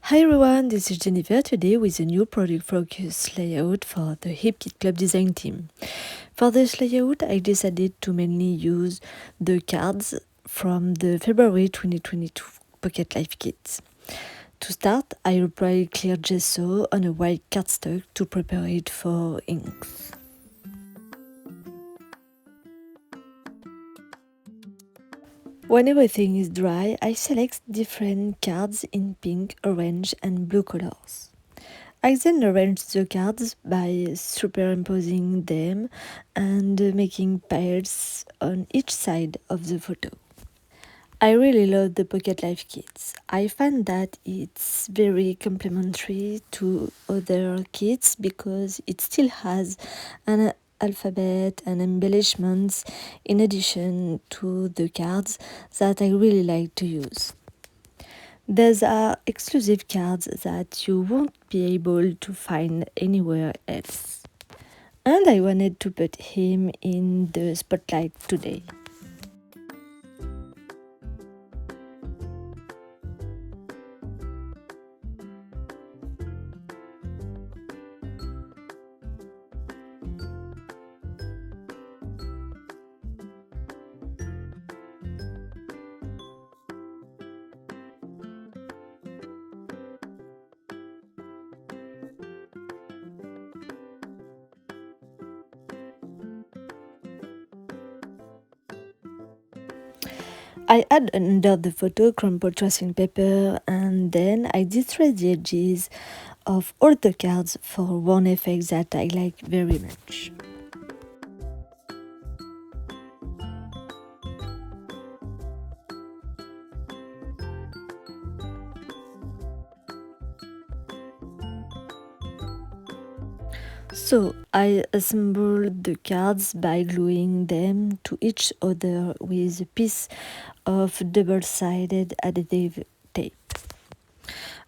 Hi everyone, this is Jennifer today with a new product focus layout for the Hip Kit Club design team. For this layout, I decided to mainly use the cards from the February 2022 Pocket Life Kit. To start, I applied clear gesso on a white cardstock to prepare it for inks. When everything is dry, I select different cards in pink, orange and blue colors. I then arrange the cards by superimposing them and making piles on each side of the photo. I really love the Pocket Life kits. I find that it's very complementary to other kits because it still has an alphabet and embellishments in addition to the cards that I really like to use. These are exclusive cards that you won't be able to find anywhere else. And I wanted to put him in the spotlight today. I add under the photo crumpled tracing paper and then I distress the edges of all the cards for one effect that I like very much. So I assembled the cards by gluing them to each other with a piece of double-sided adhesive tape.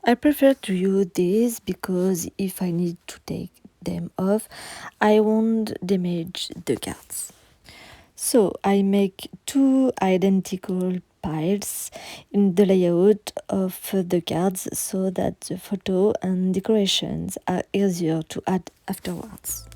I prefer to use this because if I need to take them off, I won't damage the cards. So I make two identical piles in the layout of the cards so that the photo and decorations are easier to add afterwards.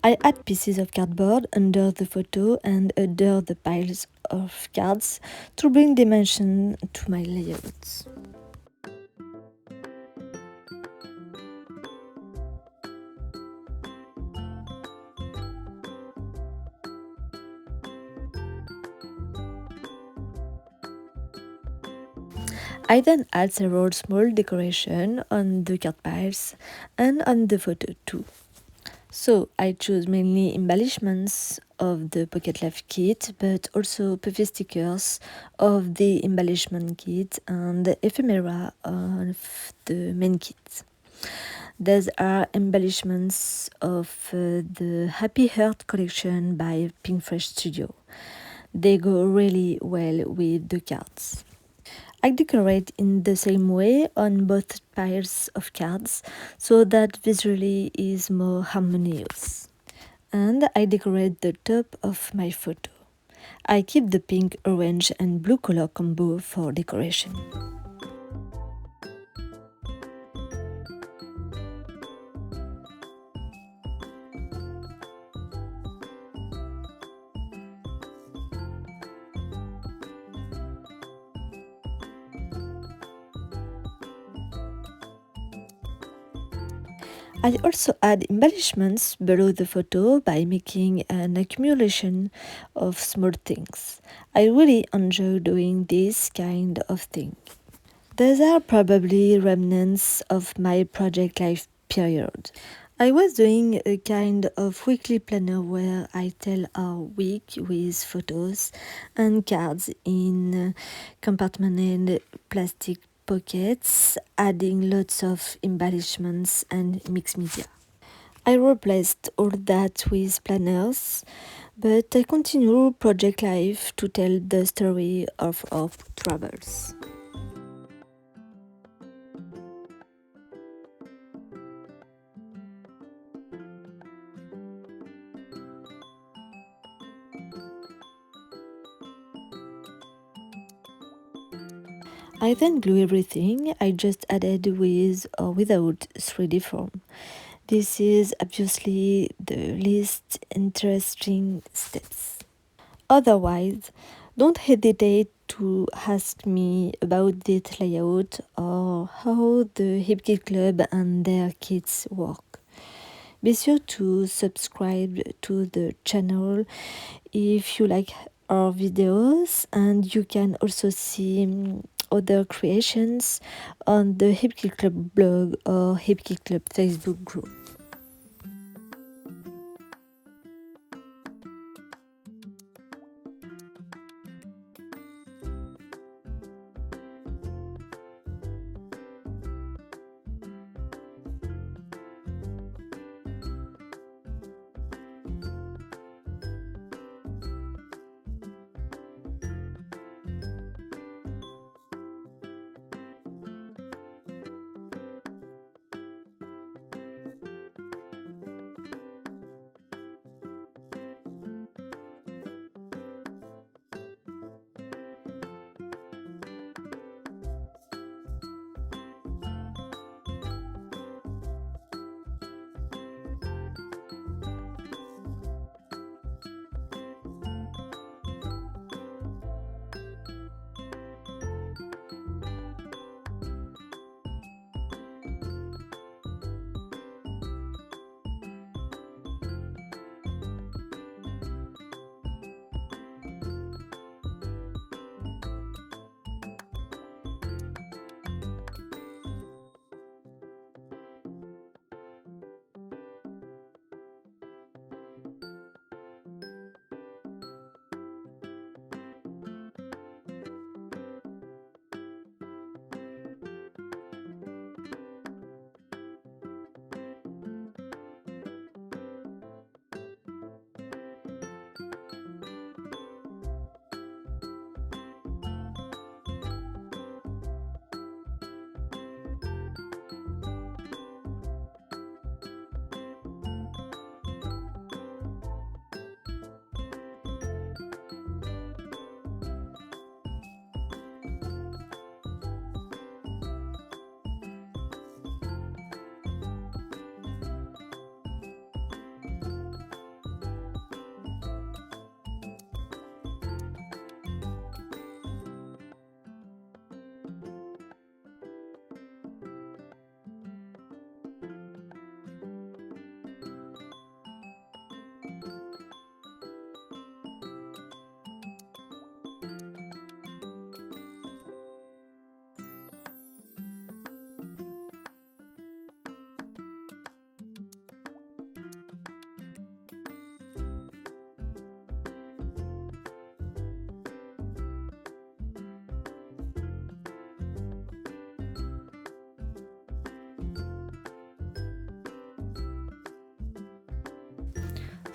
I add pieces of cardboard under the photo and under the piles of cards to bring dimension to my layouts. I then add several small decorations on the card piles and on the photo too. So I choose mainly embellishments of the Pocket Life kit, but also puffy stickers of the embellishment kit and the ephemera of the main kit. These are embellishments of the Happy Heart collection by Pink Fresh Studio. They go really well with the cards. I decorate in the same way on both piles of cards so that visually is more harmonious. And I decorate the top of my photo. I keep the pink, orange and blue color combo for decoration. I also add embellishments below the photo by making an accumulation of small things. I really enjoy doing this kind of thing. These are probably remnants of my project life period. I was doing a kind of weekly planner where I tell our week with photos and cards in compartmented plastic pockets, adding lots of embellishments and mixed media. I replaced all that with planners, but I continue Project Life to tell the story of our travels. I then glue everything I just added with or without 3D form. This is obviously the least interesting steps. Otherwise, don't hesitate to ask me about the layout or how the Hip Kit Club and their kits work. Be sure to subscribe to the channel if you like our videos, and you can also see other creations on the Hip Kit Club blog or Hip Kit Club Facebook group.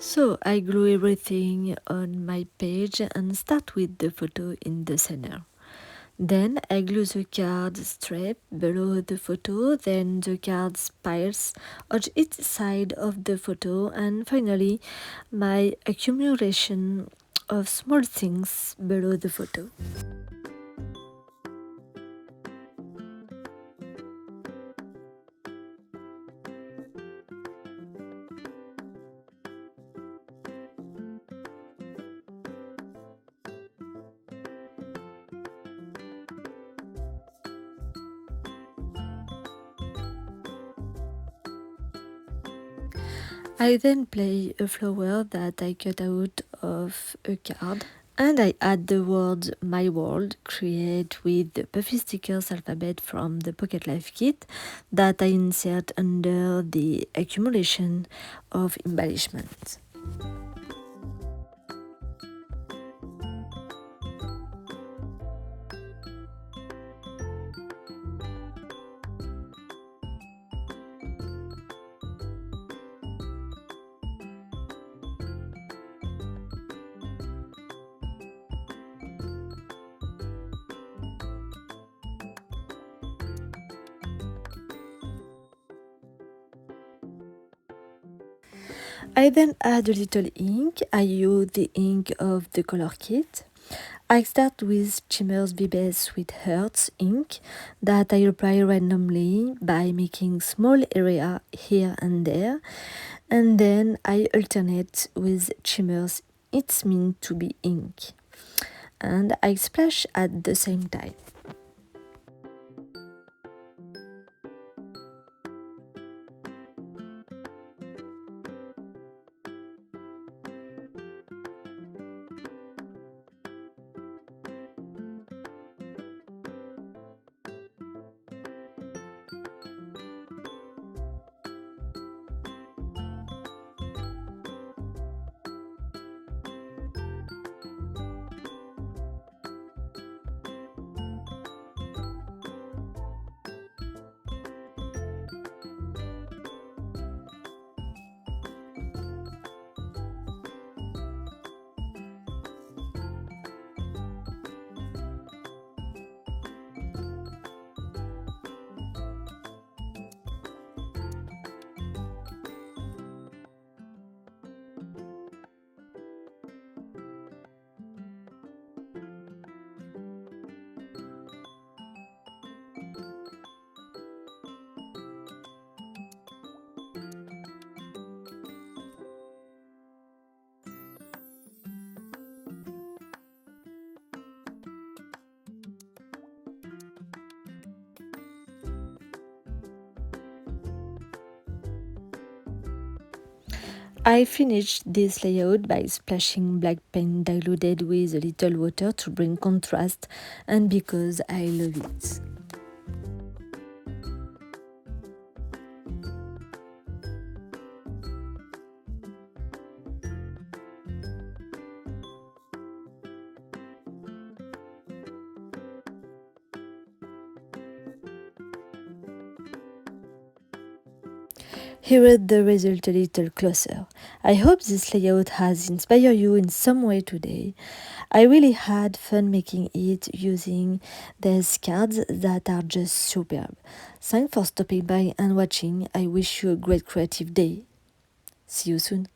So I glue everything on my page and start with the photo in the center. Then I glue the card strip below the photo, then the card spires on each side of the photo, and finally my accumulation of small things below the photo. I then play a flower that I cut out of a card And I add the word My World, create with the Puffy Stickers alphabet from the Pocket Life kit that I insert under the accumulation of embellishments. I then add a little ink. I use the ink of the color kit. I start with Chimmer's BBS Sweethearts ink that I apply randomly by making small area here and there, and then I alternate with Chimmer's It's Meant to Be ink, and I splash at the same time. I finished this layout by splashing black paint diluted with a little water to bring contrast and because I love it. Here is the result a little closer. I hope this layout has inspired you in some way today. I really had fun making it using these cards that are just superb. Thanks for stopping by and watching. I wish you a great creative day. See you soon.